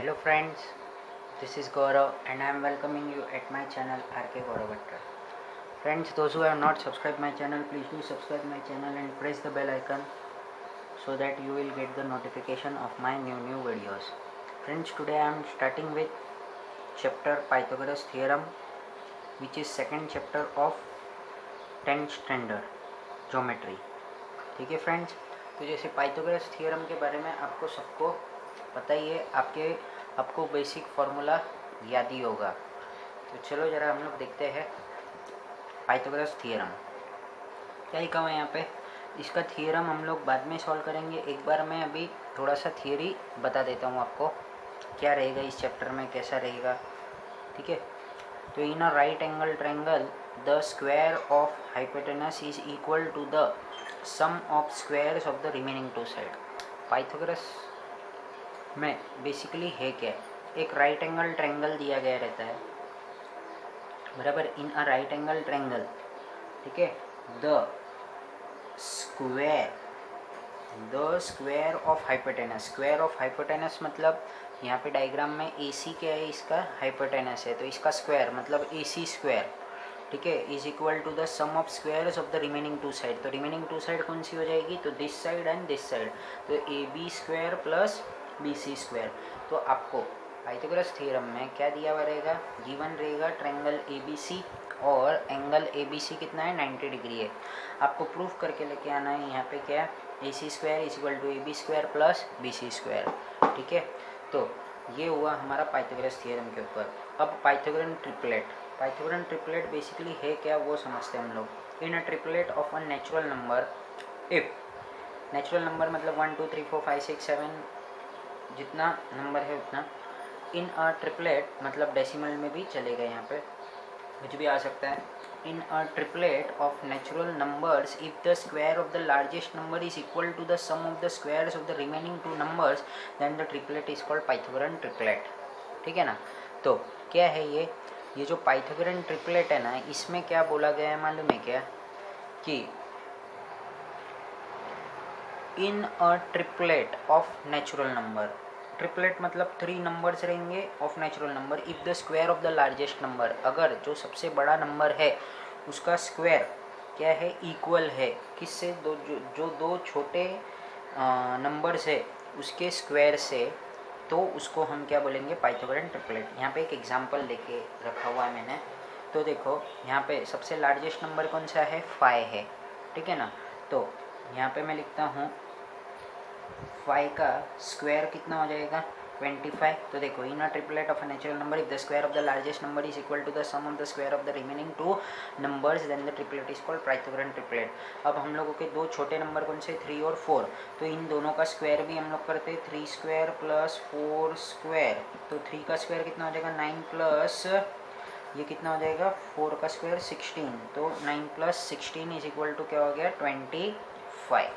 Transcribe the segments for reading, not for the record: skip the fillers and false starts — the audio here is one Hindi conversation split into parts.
Hello friends, this is Gaurav and I am welcoming you at my channel RK Gaurav Bhatta. Friends, those who have not subscribed my channel, please do subscribe my channel and press the bell icon so that you will get the notification of my new videos. Friends, today I am starting with chapter Pythagoras theorem, which is second chapter of 10th standard geometry. ठीक है फ्रेंड्स, तो जैसे पाइथागोरस थ्योरम के बारे में आपको सबको पता ही है, आपको बेसिक फार्मूला याद ही होगा. तो चलो जरा हम लोग देखते हैं पाइथागोरस थ्योरम क्या लिखा हुआ है यहाँ पे. इसका थ्योरम हम लोग बाद में सॉल्व करेंगे. एक बार मैं अभी थोड़ा सा थियरी बता देता हूँ आपको क्या रहेगा इस चैप्टर में, कैसा रहेगा. ठीक है, तो in a right angle triangle the square of hypotenuse is equal to the sum of squares of the remaining two side. Pythagoras में बेसिकली है क्या, एक राइट एंगल ट्रायंगल दिया गया रहता है बराबर. इन अ राइट एंगल ट्रायंगल, ठीक है, the square of hypotenuse. Square of hypotenuse मतलब यहाँ पे डायग्राम में AC क्या है, इसका हाइपोटेनस है, तो इसका स्क्वायर मतलब AC स्क्वायर. ठीक है, is equal to the sum of squares of the remaining two side. तो रिमेनिंग टू साइड कौन सी हो जाएगी, तो this side and this side, तो AB square plus BC square. तो आपको पाइथागोरस थ्योरम में क्या दिया हुआ रहेगा, गिवन रहेगा ट्रायंगल ABC और एंगल ABC कितना है, 90 डिग्री है. आपको प्रूफ करके लेके आना है यहाँ पे क्या, AC square is equal to AB square plus BC square. ठीक है, तो ये हुआ हमारा पाइथागोरस थ्योरम के ऊपर. अब पाइथागोरन ट्रिपलेट बेसिकली है क्या वो समझते हैं हम लोग. In a triplet of a natural number, if natural number मतलब 1 2 3 4 5 6 7 जितना नंबर है उतना. इन अ ट्रिपलेट मतलब डेसिमल में भी चलेगा, यहाँ पे कुछ भी आ सकता है. In a triplet of natural numbers if the square of the largest number is equal to the sum of the squares of the remaining two numbers, then the triplet is called Pythagorean triplet. ठीक है ना. तो क्या है ये जो पाइथागोरन ट्रिपलेट है ना, इसमें क्या बोला गया है मालूम है क्या, कि in a triplet of natural number. Triplet मतलब 3 नंबर्स रहेंगे of natural number. If the square of the largest number, अगर जो सबसे बड़ा नंबर है उसका स्क्वायर क्या है, इक्वल है किससे, जो दो छोटे नंबर्स है उसके स्क्वायर से, तो उसको हम क्या बोलेंगे, पाइथागोरन ट्रिपलेट. यहाँ पे एक एग्जांपल लेके रखा हुआ है मैंने. तो देखो यहाँ पे सबसे लार्जेस्ट नंबर कौन सा है, 5 है. ठीक है ना. तो यहाँ पे मैं लिखता हूँ 5 का स्क्वायर कितना हो जाएगा, 25. तो देखो in a triplet of a natural number if the square of the largest number is equal to the sum of the square of the remaining two numbers, then the triplet is called Pythagorean triplet. अब हम लोगों के दो छोटे नंबर कौन से, 3 और 4, तो इन दोनों का स्क्वायर भी हम लोग करते हैं, 3 स्क्वायर प्लस 4 स्क्वायर. तो 3 का स्क्वायर कितना हो जाएगा, 9 प्लस ये कितना हो जाएगा, 4 का स्क्वायर 16. तो 9 प्लस 16 इज इक्वल टू क्या हो गया, 25.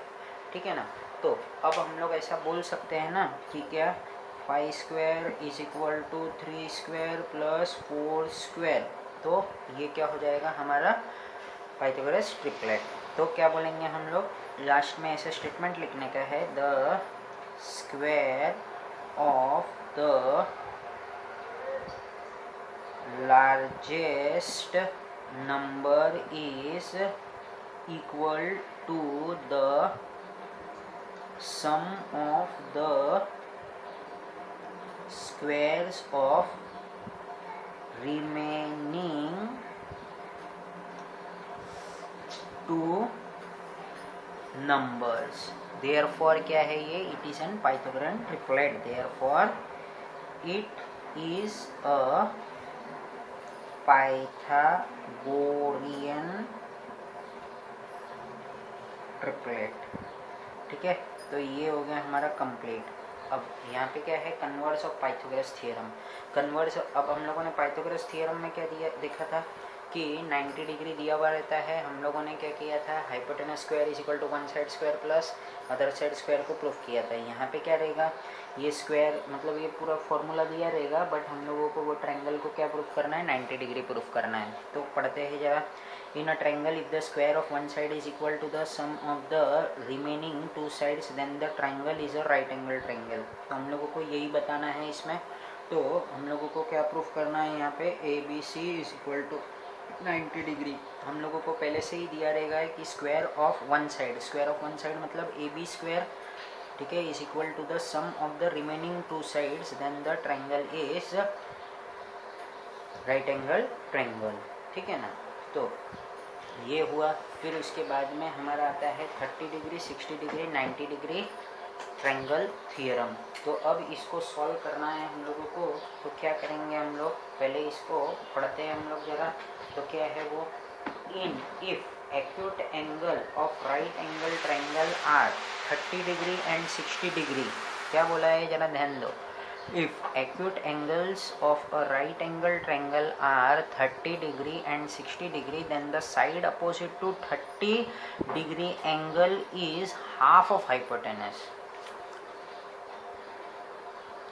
ठीक है ना. तो अब हम लोग ऐसा बोल सकते हैं ना कि क्या, 5 square is equal to 3 square plus 4 square. तो ये क्या हो जाएगा हमारा पाइथागोरस ट्रिपलेट. तो क्या बोलेंगे हम लोग, लास्ट में ऐसा स्टेटमेंट लिखने का है, the square of the largest number is equal to the sum of the squares of remaining two numbers. Therefore क्या है ये, it is an Pythagorean triplet. Therefore it is a Pythagorean triplet. ठीक है, तो ये हो गया हमारा कंप्लीट. अब यहाँ पे क्या है, converse of Pythagoras theorem. Converse, अब हम लोगों ने पाइथागोरस थ्योरम में क्या देखा था कि 90 डिग्री दिया हुआ रहता है. हम लोगों ने क्या किया था, hypotenuse square is equal to one side square plus other side square को प्रूफ किया था. यहाँ पे क्या रहेगा, ये स्क्वायर मतलब ये पूरा फॉर्मूला दिया रहेगा, बट हम लोगों को वो ट्रायंगल को क्या प्रूफ करना है, 90 डिग्री प्रूफ करना है. तो पढ़ते हैं जरा. In a triangle if the square of one side is equal to the sum of the remaining two sides then the triangle is a right angle triangle. तो हम लोगों को यही बताना है इसमें। तो हम लोगों को क्या प्रूफ करना है यहाँ पे, A B C is equal to 90 degree. हम लोगों को पहले से ही दिया रहेगा है कि स्क्वायर ऑफ वन साइड मतलब ए बी स्क्वायर, ठीक है, is equal to the sum of the remaining two sides then the triangle is right angle triangle, ठीक है ना। तो ये हुआ। फिर उसके बाद में हमारा आता है 30 degree, 60 degree, 90 degree triangle theorem. तो अब इसको सॉल्व करना है हम लोगों को। तो क्या करेंगे हम लोग, पहले इसको पढ़ते हैं हम लोग ज़रा। तो क्या है वो, in if acute angle of right angle triangle are 30 degree and 60 degree, क्या बोला है जरा ध्यान दो। If acute angles of a right angle triangle are 30 degree and 60 degree, then the side opposite to 30 degree angle is half of hypotenuse.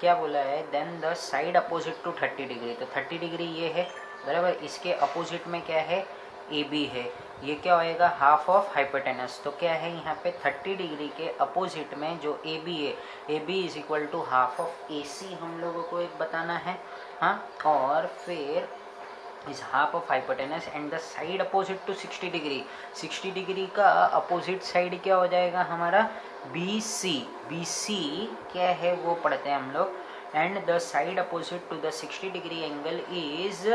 क्या बोला है, then the side opposite to 30 degree. तो 30 डिग्री ये है बराबर, इसके अपोजिट में क्या है, ए बी है। ये क्या होएगा, हाफ ऑफ हाइपोटेनस। तो क्या है यहाँ पे 30 डिग्री के अपोजिट में जो ए बी है, A B is equal to half of A C हम लोगों को एक बताना है। हाँ, और फिर is half of hypotenuse and the side opposite to 60 degree. 60 degree का अपोजिट साइड क्या हो जाएगा हमारा, बी सी। बी सी क्या है वो पढ़ते हैं हम लोग। And the side opposite to the 60 degree angle is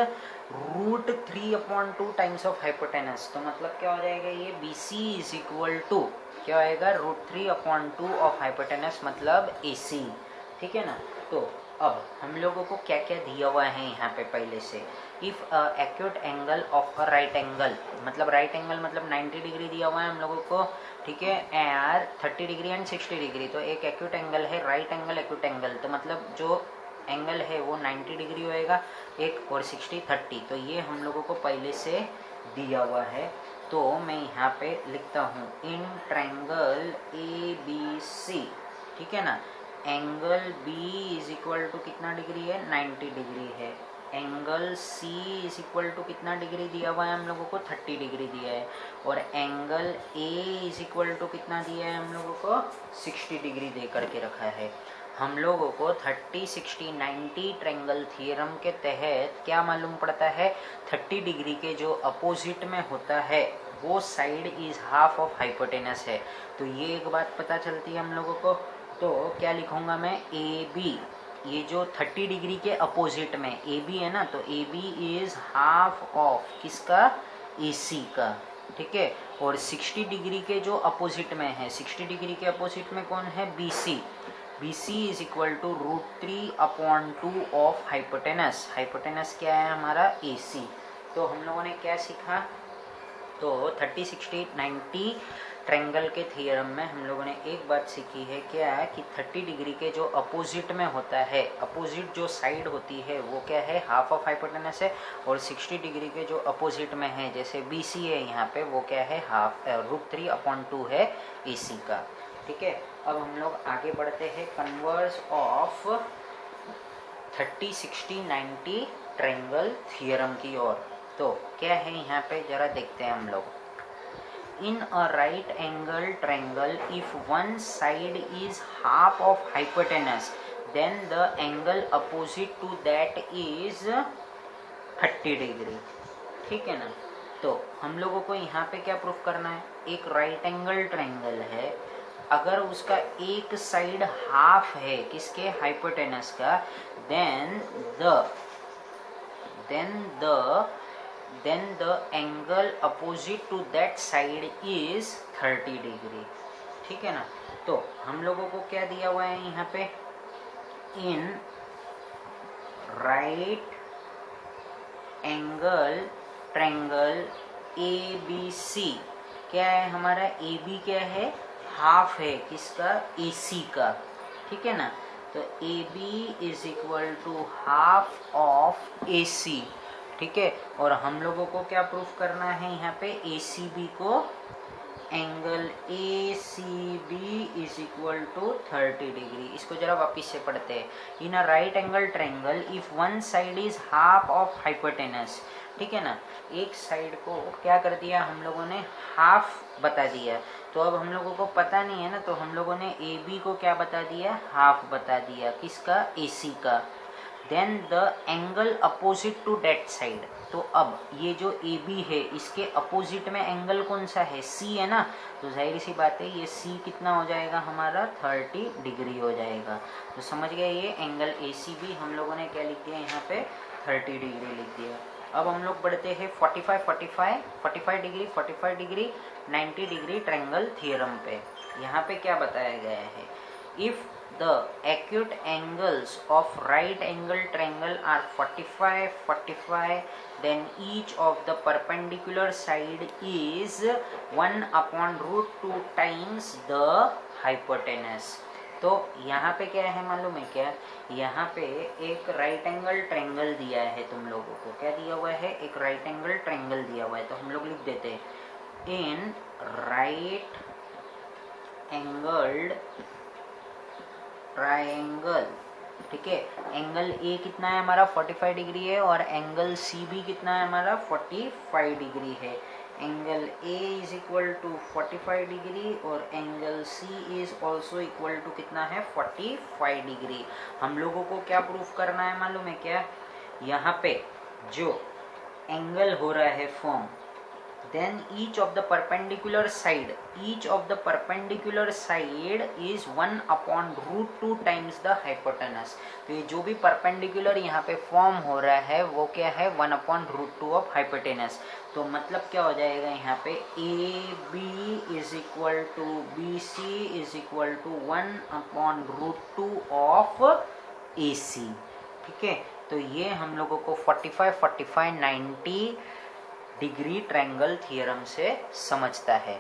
√3/2 times of hypotenuse. तो मतलब क्या हो जाएगा ये, B C is equal to क्या आएगा, √3/2 ऑफ हाइपोटेनस मतलब ए सी, ठीक है ना। तो अब हम लोगों को क्या क्या दिया हुआ है यहाँ पे पहले से। If acute angle of a right angle, मतलब राइट एंगल मतलब 90 डिग्री दिया हुआ है हम लोगों को, ठीक है, एंड 30 डिग्री एंड 60 डिग्री। तो एक एक्यूट एंगल है, राइट एंगल एक्यूट एंगल, तो मतलब जो एंगल है वो 90 डिग्री होएगा एक, और 60 30। तो ये हम लोगों को पहले से दिया हुआ है। तो मैं यहाँ पे लिखता हूँ, इन ट्रायंगल ए बी सी, ठीक है ना, angle B is equal to कितना डिग्री है, 90 डिग्री है। Angle C is equal to कितना डिग्री दिया हुआ है हम लोगों को, 30 डिग्री दिया है। और angle A is equal to कितना दिया है हम लोगों को, 60 डिग्री दे करके रखा है। हम लोगों को 30 60 90 ट्रायंगल थ्योरम के तहत क्या मालूम पड़ता है, 30 डिग्री के जो अपोजिट में होता है वो side is half of hypotenuse है। तो ये एक बात पता चलती है हम लोगों को। तो क्या लिखूंगा मैं, ए बी, ये जो 30 डिग्री के अपोजिट में ए बी है ना, तो A B is half of किसका, ए सी का, ठीक है। और 60 डिग्री के जो अपोजिट में है, 60 डिग्री के अपोजिट में कौन है, B C. B C is equal to √3/2 of hypotenuse. Hypotenuse क्या है हमारा, ए सी। तो हम लोगों ने क्या सीखा, तो 30 60 90 ट्रायंगल के थ्योरम में हम लोगों ने एक बात सीखी है, क्या है कि 30 डिग्री के जो अपोजिट में होता है, अपोजिट जो साइड होती है वो क्या है, हाफ ऑफ हाइपोटेनस है। और 60 डिग्री के जो अपोजिट में है, जैसे बी सी है यहाँ पे, वो क्या है, हाफ √3/2 है ए सी का, ठीक है। अब हम लोग आगे बढ़ते हैं कन्वर्स ऑफ 30 60 90 ट्रायंगल थ्योरम की ओर। तो क्या है यहाँ पे जरा देखते हैं हम लोग। In a right angle triangle, if one side is half of hypotenuse, then the angle opposite to that is 30 degree, ठीक है ना। तो हम लोगों को यहाँ पे क्या प्रूफ करना है, एक राइट एंगल ट्रायंगल है, अगर उसका एक साइड हाफ है किसके, हाइपोटेनस का, then the angle opposite to that side is 30 degree, ठीक है ना। तो हम लोगों को क्या दिया हुआ है यहाँ पे, in right angle triangle A B C, क्या है हमारा, ए बी क्या है, हाफ है किसका, ए सी का, ठीक है ना। तो A B is equal to half of A C, ठीक है। और हम लोगों को क्या प्रूफ करना है यहाँ पे, ए सी बी को angle A C B is equal to 30 degree. इसको जरा वापिस से पढ़ते हैं। In a right angle triangle if one side is half of hypotenuse, ठीक है ना, एक साइड को क्या कर दिया हम लोगों ने, हाफ बता दिया। तो अब हम लोगों को पता नहीं है ना, तो हम लोगों ने ए बी को क्या बता दिया, हाफ बता दिया, किसका, ए सी का। Then the angle opposite to that side, तो अब ये जो ए बी है इसके अपोजिट में एंगल कौन सा है, सी है ना, तो जाहिर सी बात है ये सी कितना हो जाएगा हमारा, 30 डिग्री हो जाएगा। तो समझ गए, ये एंगल ए सी बी हम लोगों ने क्या लिख दिया यहाँ पे, 30 डिग्री लिख दिया। अब हम लोग बढ़ते हैं 45 डिग्री 90 डिग्री ट्रायंगल थ्योरम पे। यहाँ पे क्या बताया गया है, if the acute angles of right angle triangle are 45, then each of the perpendicular side is 1/√2 times the hypotenuse। तो यहाँ पे क्या है मालूम है क्या, यहाँ पे एक राइट एंगल ट्रायंगल दिया है तुम लोगों को, क्या दिया हुआ है, एक राइट एंगल ट्रायंगल दिया हुआ है। तो हम लोग लिख देते हैं इन राइट एंगल्ड ट्रायंगल, ठीक है, एंगल ए कितना है हमारा, 45 डिग्री है, और एंगल सी भी कितना है हमारा, 45 डिग्री है। Angle A is equal to 45 degree और angle C is also equal to कितना है, 45 डिग्री। हम लोगों को क्या प्रूफ करना है मालूम है क्या, यहाँ पे जो एंगल हो रहा है form, then each of the perpendicular side is 1/√2 times the hypotenuse। तो ये जो भी परपेंडिकुलर यहाँ पे फॉर्म हो रहा है वो क्या है, 1/√2 ऑफ हाइपोटेनस। तो मतलब क्या हो जाएगा यहाँ पे, A B is equal to B C is equal to 1/√2 of A C, ठीक है। तो ये हम लोगों को 45, 90 डिग्री ट्रायंगल थ्योरम से समझता है।